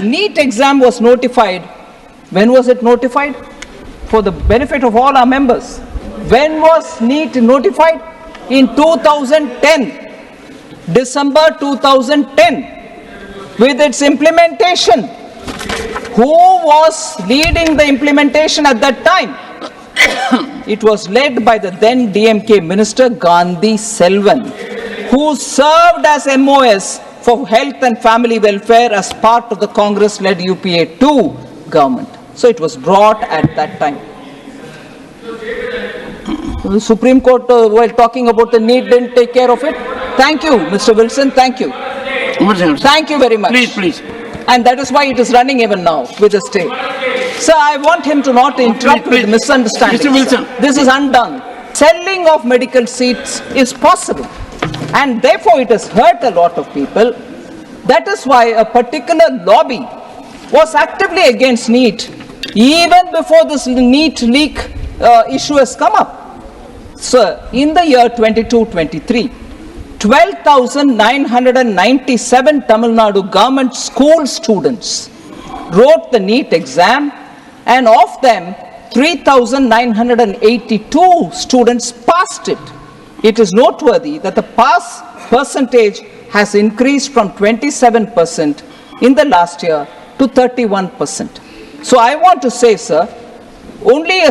NEET exam was notified, when was it notified? For the benefit of all our members. When was NEET notified? In 2010, December 2010, with its implementation. Who was leading the implementation at that time? It was led by the then DMK minister Gandhi Selvan, who served as MOS for Health and Family Welfare as part of the Congress-led UPA 2 government. So it was brought at that time. The Supreme Court, while talking about the NEET, didn't take care of it. Thank you, Mr. Wilson. Thank you. Thank you very much. Please. And that is why it is running even now with the stay. Sir, I want him to not interrupt with misunderstandings. Mr. Wilson. This is undone. Selling of medical seats is possible. And therefore, it has hurt a lot of people. That is why a particular lobby was actively against NEET even before this NEET leak issue has come up. Sir, in the year 22-23, 12,997 Tamil Nadu government school students wrote the NEET exam, and of them, 3,982 students passed it. It is noteworthy that the pass percentage has increased from 27% in the last year to 31%. So I want to say, sir, only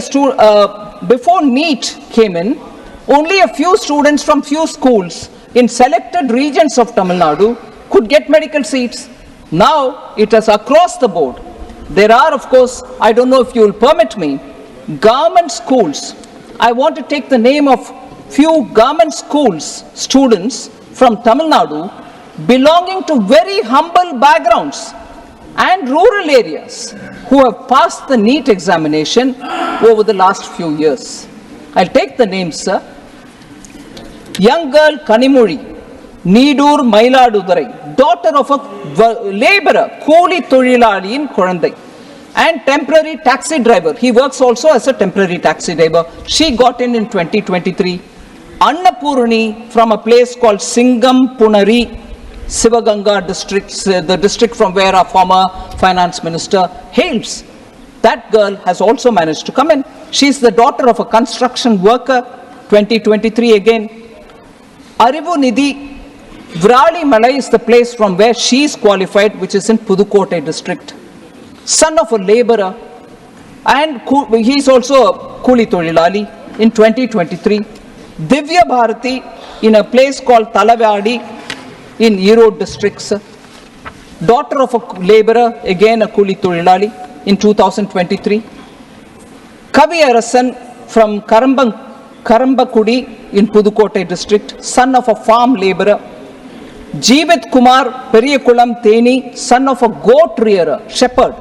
before NEET came in, only a few students from few schools in selected regions of Tamil Nadu could get medical seats. Now it is across the board. There are, of course, I don't know if you will permit me, government schools. I want to take the name of few government schools students from Tamil Nadu belonging to very humble backgrounds and rural areas who have passed the NEET examination over the last few years. I'll take the names, sir. Young girl Kanimuri, Needur Mailadurai, daughter of a laborer, Kooli Tholilali in Kurandai, and temporary taxi driver. He works also as a temporary taxi driver. She got in 2023. Annapurni from a place called Singam Punari, Sivaganga district, the district from where our former finance minister hails. That girl has also managed to come in. She's the daughter of a construction worker, 2023 again. Arivu Nidhi, Vrali Malai is the place from where she is qualified, which is in Pudukkottai district. Son of a laborer, and he is also a Kooli Tholilali in 2023. Divya Bharati in a place called Talavadi in Erode districts. Daughter of a laborer, again a Kooli Tholilali in 2023. Kavi Arasan from Karambakudi in Pudukkottai district, son of a farm laborer. Jeevit Kumar Periyakulam Theni, son of a goat rearer, shepherd,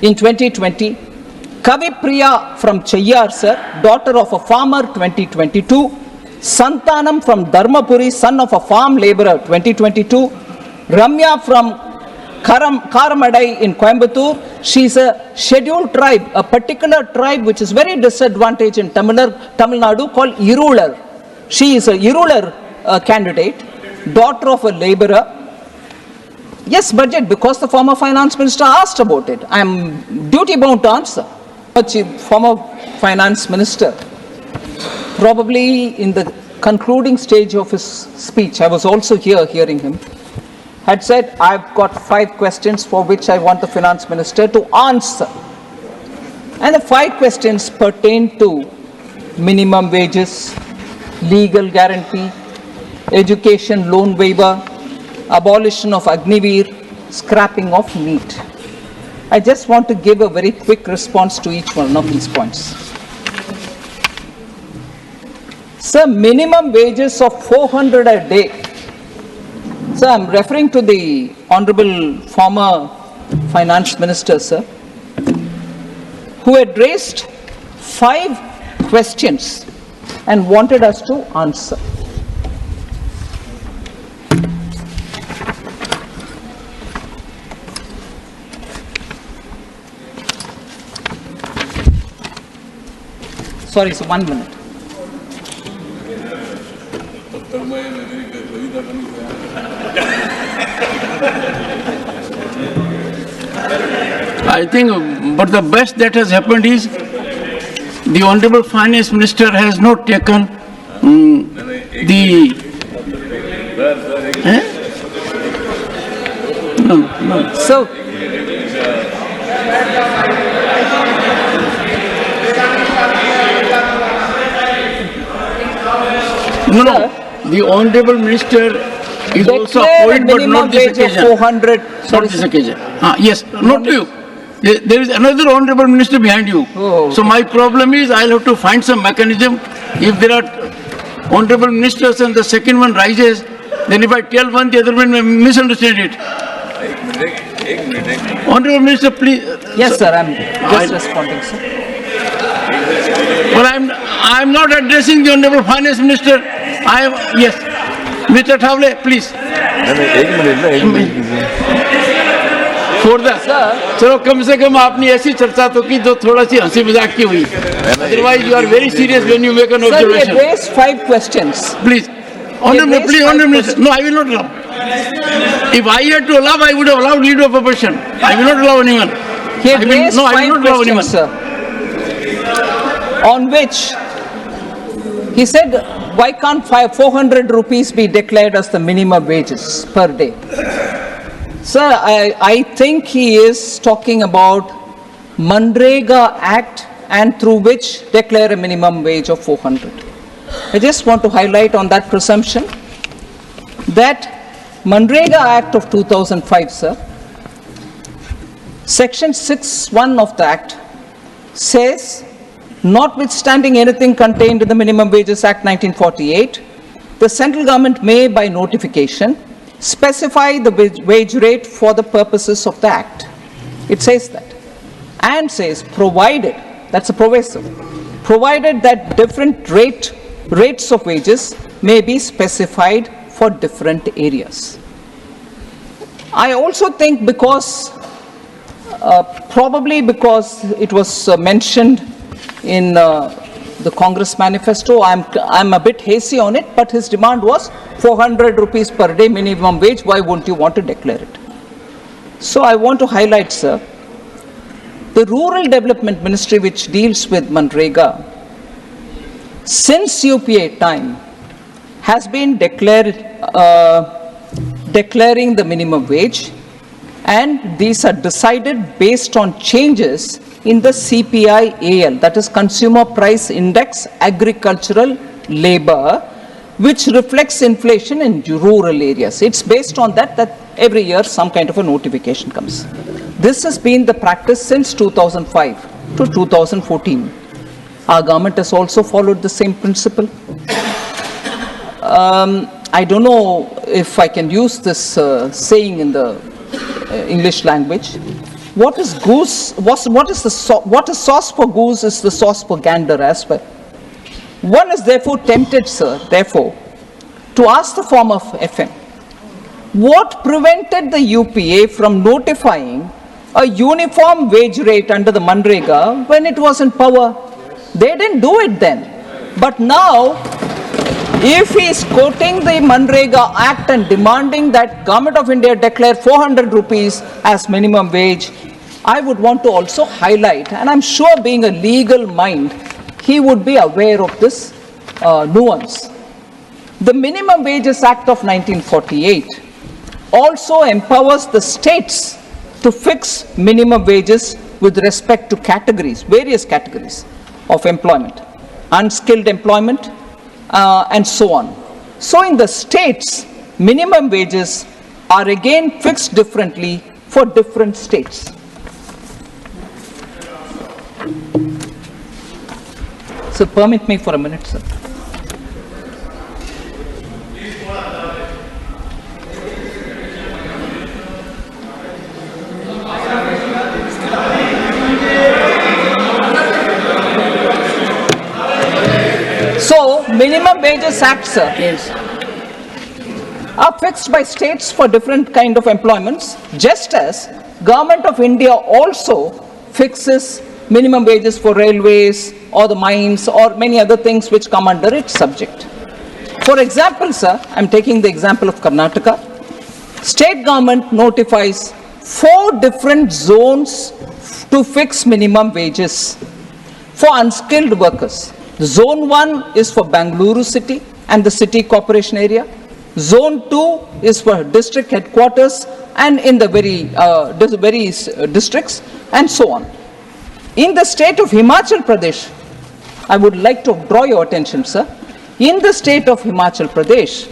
in 2020. Kavi Priya from Chayyar, sir, daughter of a farmer, 2022. Santanam from Dharmapuri, son of a farm laborer, 2022. Ramya from Karamadai in Coimbatore. She is a scheduled tribe, a particular tribe which is very disadvantaged in Tamil Nadu, called Irular. She is a Irular candidate, daughter of a laborer. Yes, budget, because the former finance minister asked about it. I am duty bound to answer. Former finance minister, probably in the concluding stage of his speech, I was also here hearing him, had said, I've got 5 questions for which I want the finance minister to answer. And the 5 questions pertain to minimum wages, legal guarantee, education loan waiver, abolition of Agniveer, scrapping of NEET. I just want to give a very quick response to each one of these points. Sir, minimum wages of 400 a day. Sir, I'm referring to the Honorable former Finance Minister, sir, who had raised 5 questions and wanted us to answer. Sorry, sir, 1 minute. I think, but the best that has happened is the Honorable Finance Minister has not taken the... No. So, No. The Honorable Minister is also appointed, but not this occasion. 400. Not this occasion. Yes, not you. There is another Honorable Minister behind you. Oh, okay. So my problem is I'll have to find some mechanism. If there are Honorable Ministers and the second one rises, then if I tell one, the other one may misunderstand it. Honorable Minister, please. Yes, sir, I'm just responding, sir. Well, I'm not addressing the Honorable Finance Minister. Yes. Mr. Thavle, please. For the चलो कम से कम आपने ऐसी चर्चा तो की जो थोड़ा सी हंसी मजाक की हुई. Otherwise, you are very serious when you make an observation. Sir, he raised 5 questions. Please, Honorable, please, Honorable Minister. No, I will not allow. If I had to allow, I would have allowed leader of opposition. I will not allow anyone. He raised I will 5 not allow anyone. questions, sir. On which he said, why can't 400 rupees be declared as the minimum wages per day? Sir, I think he is talking about Manrega Act and through which declare a minimum wage of 400. I just want to highlight on that presumption that Manrega Act of 2005, sir, Section 6(1) of the Act says, notwithstanding anything contained in the Minimum Wages Act 1948, the central government may, by notification, specify the wage rate for the purposes of the Act. It says that. And says, provided, that's a proviso, provided that different rates of wages may be specified for different areas. I also think because, probably because it was mentioned in the Congress manifesto, I'm a bit hazy on it, but his demand was 400 rupees per day minimum wage. Why won't you want to declare it? So I want to highlight, sir, the Rural Development Ministry, which deals with Manrega, since UPA time, has been declaring the minimum wage, and these are decided based on changes in the CPI-AL, that is Consumer Price Index Agricultural Labor, which reflects inflation in rural areas. It's based on that every year some kind of a notification comes. This has been the practice since 2005 to 2014. Our government has also followed the same principle. I don't know if I can use this saying in the English language. What is sauce for goose is the sauce for gander as well. One is therefore tempted, sir, therefore, to ask the form of FM, what prevented the UPA from notifying a uniform wage rate under the Manrega when it was in power? They didn't do it then. But now, if he is quoting the Manrega Act and demanding that Government of India declare 400 rupees as minimum wage, I would want to also highlight, and I'm sure being a legal mind, he would be aware of this nuance. The Minimum Wages Act of 1948 also empowers the states to fix minimum wages with respect to categories, various categories of employment, unskilled employment, and so on. So in the states, minimum wages are again fixed differently for different states. So permit me for a minute, sir. So, Minimum Wages Act, sir, are fixed by states for different kind of employments, just as Government of India also fixes minimum wages for railways or the mines or many other things which come under its subject. For example, sir, I'm taking the example of Karnataka. State government notifies 4 different zones to fix minimum wages for unskilled workers. Zone 1 is for Bangalore city and the city corporation area. Zone 2 is for district headquarters and in the various districts and so on. In the state of Himachal Pradesh, I would like to draw your attention, sir. In the state of Himachal Pradesh,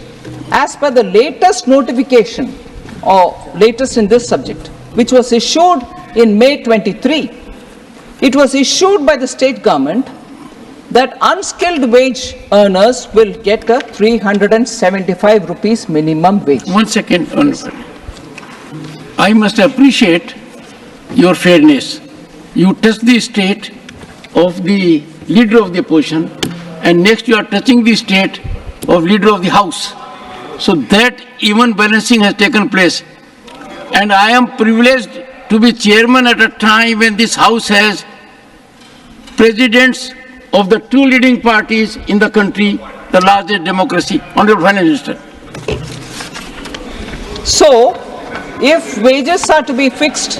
as per the latest notification or latest in this subject, which was issued in May 23, it was issued by the state government that unskilled wage earners will get a 375 rupees minimum wage. 1 second, Honorable. I must appreciate your fairness. You touch the state of the leader of the opposition, and next you are touching the state of leader of the house. So that even balancing has taken place. And I am privileged to be chairman at a time when this house has presidents of the 2 leading parties in the country, the largest democracy. Honorable Finance Minister. So, if wages are to be fixed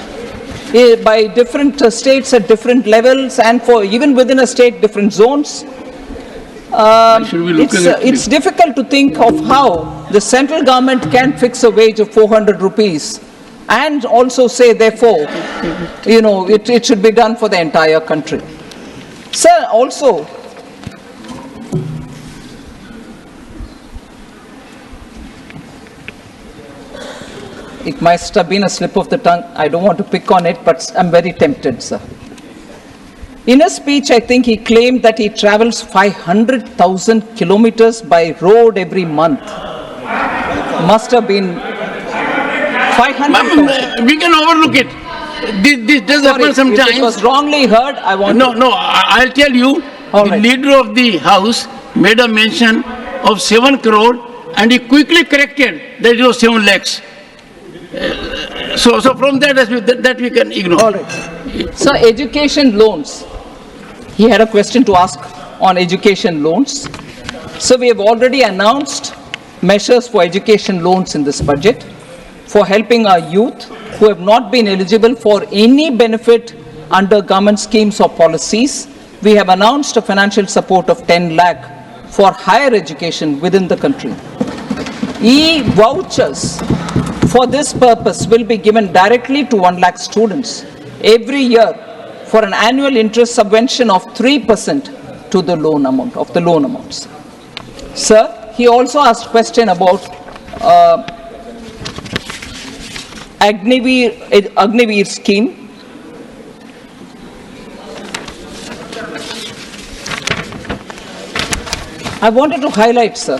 by different states at different levels and for even within a state different zones, it's difficult to think of how the central government can fix a wage of 400 rupees and also say, therefore, it should be done for the entire country. Sir, also, it must have been a slip of the tongue. I don't want to pick on it, but I'm very tempted, sir. In a speech, I think he claimed that he travels 500,000 kilometers by road every month. Must have been 500,000. We can overlook it. This does happen sometimes. If it was wrongly heard, I want I'll tell you. All the right. leader of the house made a mention of 7 crore and he quickly corrected that it was 7 lakhs. So from that we can ignore. All right. So education loans. He had a question to ask on education loans. So we have already announced measures for education loans in this budget for helping our youth who have not been eligible for any benefit under government schemes or policies. We have announced a financial support of 10 lakh for higher education within the country. E-vouchers for this purpose will be given directly to 1 lakh students every year for an annual interest subvention of 3% to the loan amount, of the loan amounts. Sir, he also asked a question about Agnipath scheme. I wanted to highlight, sir,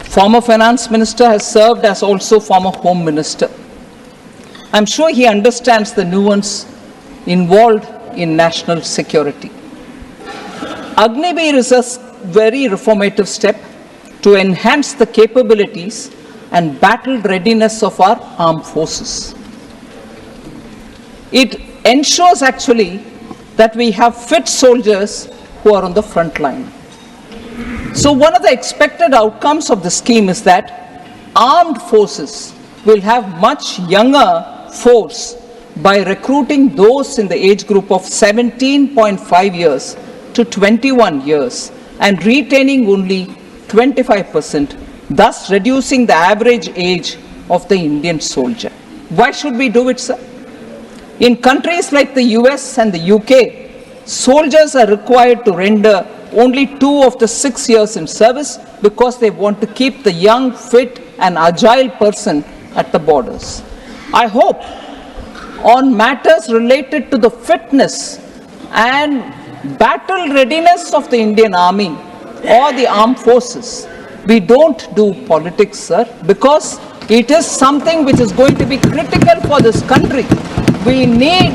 former finance minister has served as also former home minister. I'm sure he understands the nuance involved in national security. Agnipath is a very reformative step to enhance the capabilities and battle readiness of our armed forces. It ensures actually that we have fit soldiers who are on the front line. So one of the expected outcomes of the scheme is that armed forces will have much younger force by recruiting those in the age group of 17.5 years to 21 years and retaining only 25%, thus reducing the average age of the Indian soldier. Why should we do it, sir? In countries like the US and the UK, soldiers are required to render only 2 of the 6 years in service because they want to keep the young, fit and agile person at the borders. I hope on matters related to the fitness and battle readiness of the Indian Army or the armed forces, we don't do politics, sir, because it is something which is going to be critical for this country. We need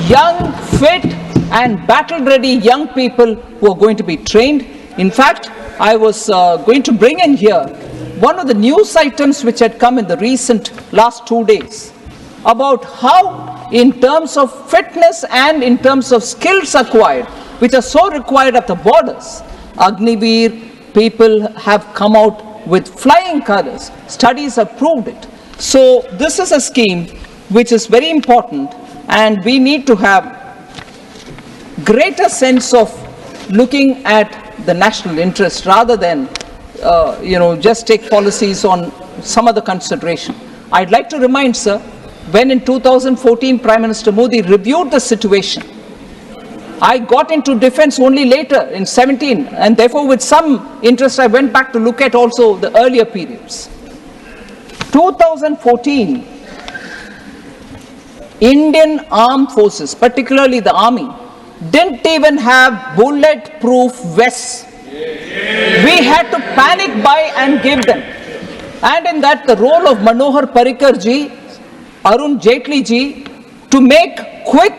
young, fit and battle-ready young people who are going to be trained. In fact, I was going to bring in here one of the news items which had come in the recent last 2 days about how in terms of fitness and in terms of skills acquired, which are so required at the borders, Agniveer people have come out with flying colors. Studies have proved it. So this is a scheme which is very important, and we need to have greater sense of looking at the national interest rather than, just take policies on some other consideration. I'd like to remind, sir, when in 2014 Prime Minister Modi reviewed the situation, I got into defense only later in 17, and therefore with some interest I went back to look at also the earlier periods. 2014, Indian armed forces, particularly the army, didn't even have bulletproof vests. We had to panic buy and give them. And in that, the role of Manohar Parrikar ji, Arun Jaitley ji, to make quick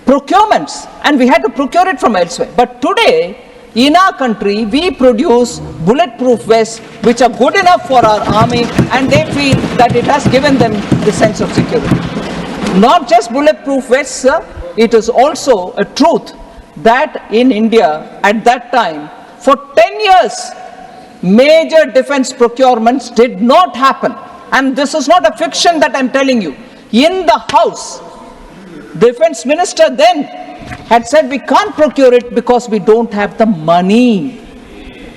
procurements, and we had to procure it from elsewhere. But today, in our country, we produce bulletproof vests which are good enough for our army, and they feel that it has given them the sense of security. Not just bulletproof vests, sir, it is also a truth that in India at that time, for 10 years, major defense procurements did not happen. And this is not a fiction that I'm telling you. In the House, Defense Minister then had said we can't procure it because we don't have the money.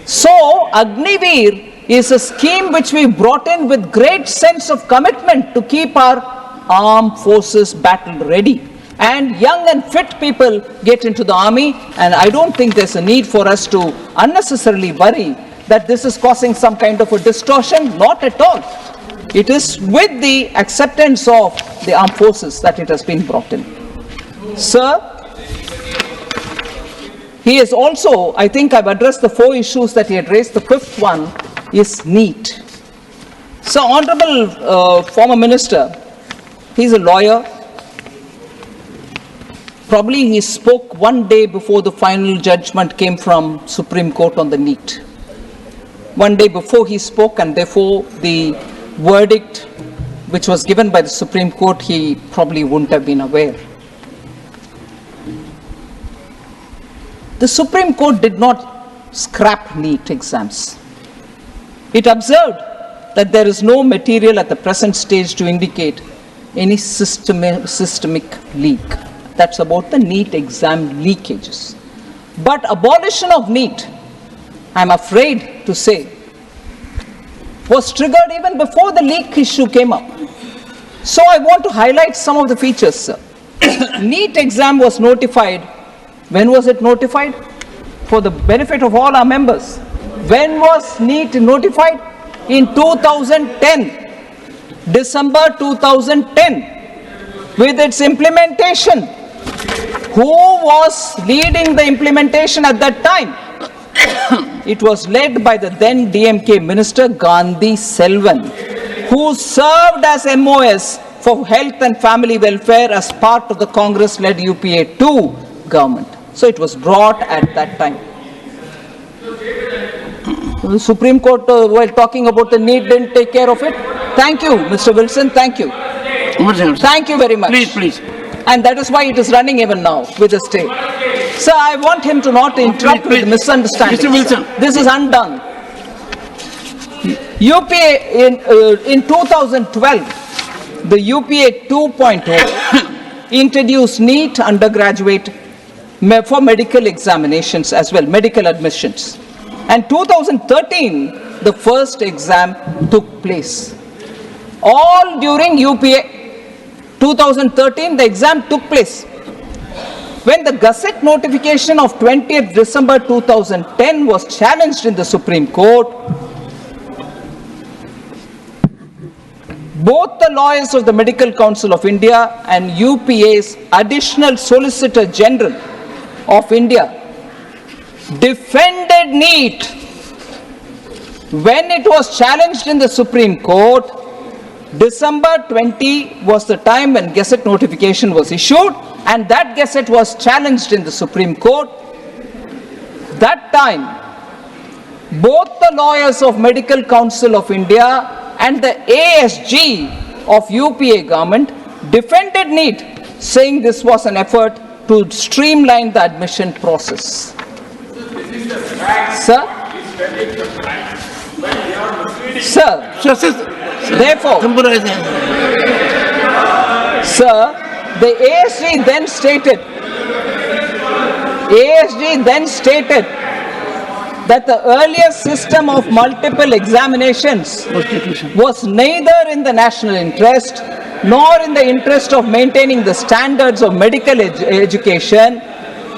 So Agniveer is a scheme which we brought in with great sense of commitment to keep our armed forces battle ready. And young and fit people get into the army, and I don't think there's a need for us to unnecessarily worry that this is causing some kind of a distortion. Not at all. It is with the acceptance of the armed forces that it has been brought in. Sir, he is also, I think I've addressed the 4 issues that he had raised. The 5th one is NEET. So, Honorable former Minister, he's a lawyer. Probably he spoke one day before the final judgment came from Supreme Court on the NEET. One day before he spoke, and therefore the verdict which was given by the Supreme Court, he probably wouldn't have been aware. The Supreme Court did not scrap NEET exams. It observed that there is no material at the present stage to indicate any systemic leak. That's about the NEET exam leakages. But abolition of NEET, I'm afraid to say, was triggered even before the leak issue came up. So I want to highlight some of the features, sir. NEET exam was notified. When was it notified? For the benefit of all our members. When was NEET notified? In 2010, December 2010, with its implementation. Who was leading the implementation at that time? It was led by the then DMK Minister Gandhi Selvan, who served as MOS for Health and Family Welfare as part of the Congress-led UPA 2 government. So it was brought at that time. The Supreme Court, while talking about the NEET, didn't take care of it. Thank you, Mr. Wilson. Thank you. Thank you very much. Please. And that is why it is running even now with the stay. Sir, I want him to not interrupt with misunderstanding. Mr. Wilson. This is undone. UPA in 2012, the UPA 2.0 introduced NEET undergraduate for medical examinations as well, medical admissions. And 2013, the first exam took place. All during UPA 2013, the exam took place. When the Gazette notification of 20th December 2010 was challenged in the Supreme Court, both the lawyers of the Medical Council of India and UPA's Additional Solicitor General of India defended NEET. When it was challenged in the Supreme Court, December 20 was the time when Gazette notification was issued, and that Gazette was challenged in the Supreme Court. That time, both the lawyers of Medical Council of India and the ASG of UPA government defended NEET, saying this was an effort to streamline the admission process. Sir? Sir, Sir, therefore, sir, the ASG then stated that the earlier system of multiple examinations was neither in the national interest nor in the interest of maintaining the standards of medical education,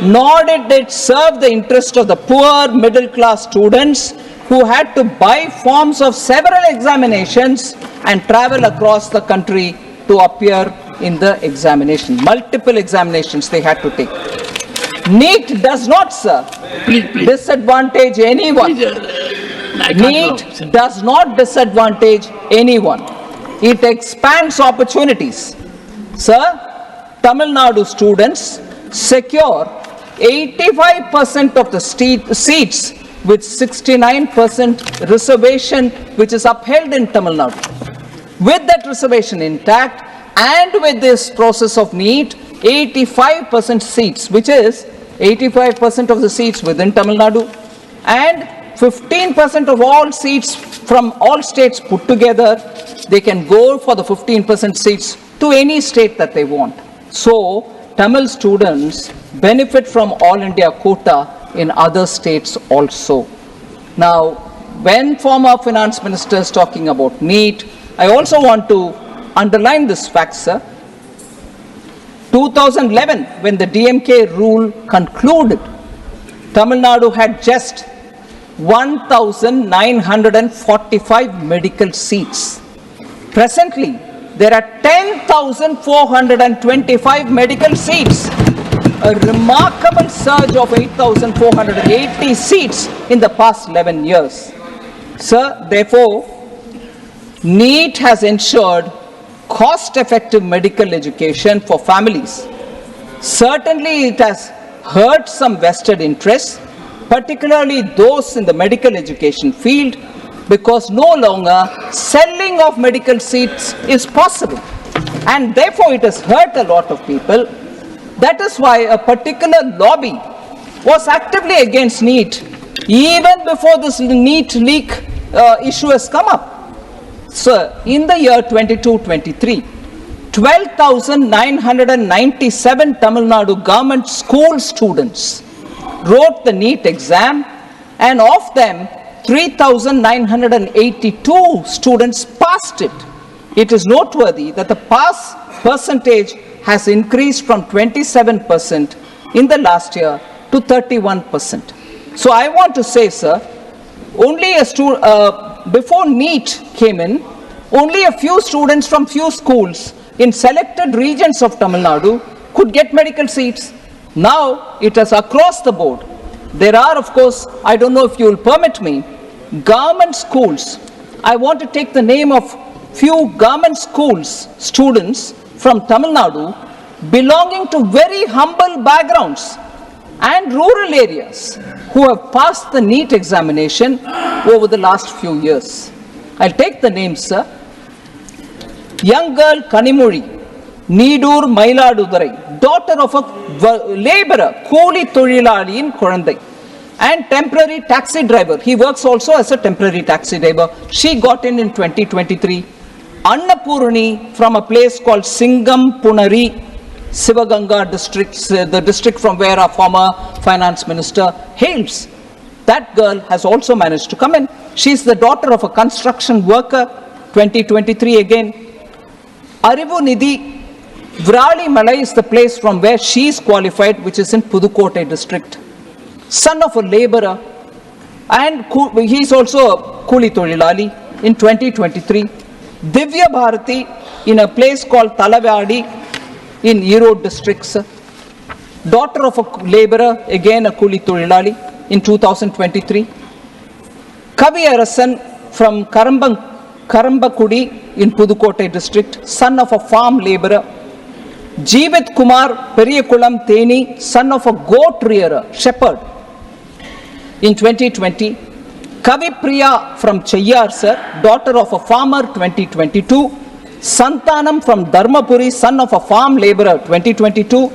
nor did it serve the interest of the poor middle class students who had to buy forms of several examinations and travel across the country to appear in the examination. Multiple examinations they had to take. NEET does not, sir, disadvantage anyone. NEET does not disadvantage anyone. It expands opportunities. Sir, Tamil Nadu students secure 85% of the seats with 69% reservation, which is upheld in Tamil Nadu. With that reservation intact and with this process of NEET, 85% seats, which is 85% of the seats within Tamil Nadu and 15% of all seats from all states put together, they can go for the 15% seats to any state that they want. So, Tamil students benefit from All India quota in other states also. Now, when former finance minister is talking about NEET, I also want to underline this fact, sir. 2011, when the DMK rule concluded, Tamil Nadu had just 1,945 medical seats. Presently, there are 10,425 medical seats, a remarkable surge of 8,480 seats in the past 11 years. Sir, therefore, NEET has ensured cost-effective medical education for families. Certainly, it has hurt some vested interests, particularly those in the medical education field, because no longer selling of medical seats is possible. And therefore, it has hurt a lot of people. That is why a particular lobby was actively against NEET even before this NEET leak issue has come up. Sir, in the year 22-23, 12,997 Tamil Nadu government school students wrote the NEET exam, and of them, 3,982 students passed it. It is noteworthy that the pass percentage has increased from 27% in the last year to 31%. So I want to say, sir, only before NEET came in, only a few students from few schools in selected regions of Tamil Nadu could get medical seats. Now it is across the board. There are, of course, I don't know if you will permit me, government schools. I want to take the name of few government schools students from Tamil Nadu belonging to very humble backgrounds and rural areas who have passed the NEET examination over the last few years. I'll take the names, sir. Young girl Kanimuri, Needur Mailadurai, daughter of a laborer, Koli Tozhilali in Kurandai, and temporary taxi driver. He works also as a temporary taxi driver. She got in 2023. Annapurani from a place called Singam Punari, Sivaganga district, the district from where our former finance minister hails. That girl has also managed to come in. She's the daughter of a construction worker, 2023 again. Arivu Nidhi, Vrali Malai is the place from where she is qualified, which is in Pudukkottai district. Son of a laborer, and he is also a Kuli Tozhilali in 2023. Divya Bharati in a place called Talavadi in Erode district. Daughter of a laborer, again a Kuli Tozhilali in 2023. Kavi Arasan from Karambakudi in Pudukkottai district, son of a farm laborer. Jeevit Kumar Periyakulam Theni, son of a goat rearer, shepherd. In 2020, Kavi Priya from Chayyar, sir, daughter of a farmer, 2022. Santanam from Dharmapuri, son of a farm laborer, 2022.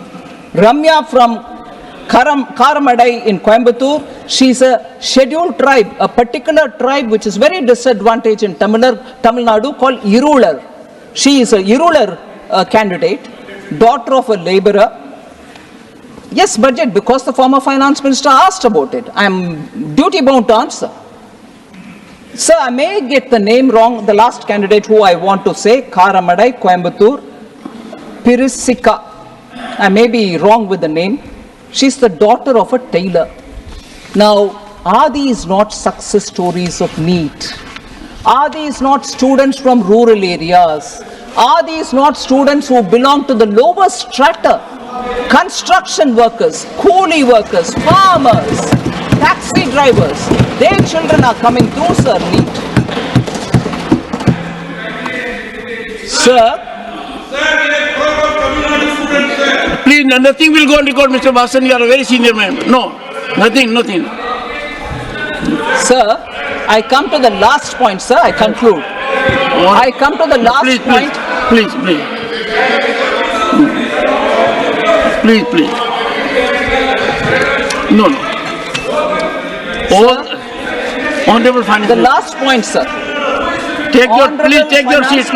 Ramya from Karamadai in Coimbatore, She's a scheduled tribe, a particular tribe which is very disadvantaged in Tamil Nadu called Irular. She is a Irular candidate, daughter of a laborer. Yes, budget, because the former finance minister asked about it. I am duty bound to answer. Sir, I may get the name wrong. The last candidate who I want to say, Karamadai, Coimbatore, Pirisika. I may be wrong with the name. She's the daughter of a tailor. Now, are these not success stories of NEET? Are these not students from rural areas? Are these not students who belong to the lower strata? Construction workers, coolie workers, farmers, taxi drivers, their children are coming through, sir, NEET. Sir, Please, nothing will go on record, Mr. Vasan. You are a very senior man. No, nothing. sir, I come to the last point, sir. I conclude. I come to the last point. Please. No. All honorable finance. The last point, sir. Please take your seat.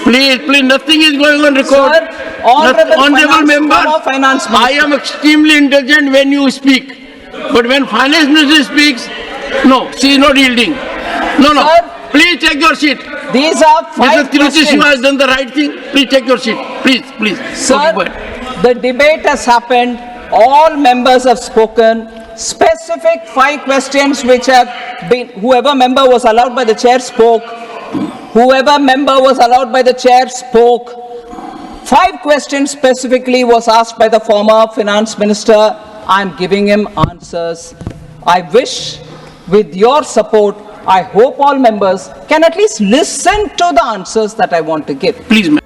Please, nothing is going on record. Sir, honorable member, finance minister. I am extremely indulgent when you speak. But when finance minister speaks, no, she is not yielding. No. Sir, please take your seat. These are Mr. 5 Tiruchi questions. Shiva has done the right thing. Please take your seat. Please. Sir, Okay, go ahead. the debate has happened. All members have spoken. Specific 5 questions which have been, whoever member was allowed by the chair spoke. Whoever member was allowed by the chair spoke. 5 questions specifically was asked by the former finance minister. I am giving him answers. I wish with your support, I hope all members can at least listen to the answers that I want to give. Please, ma'am.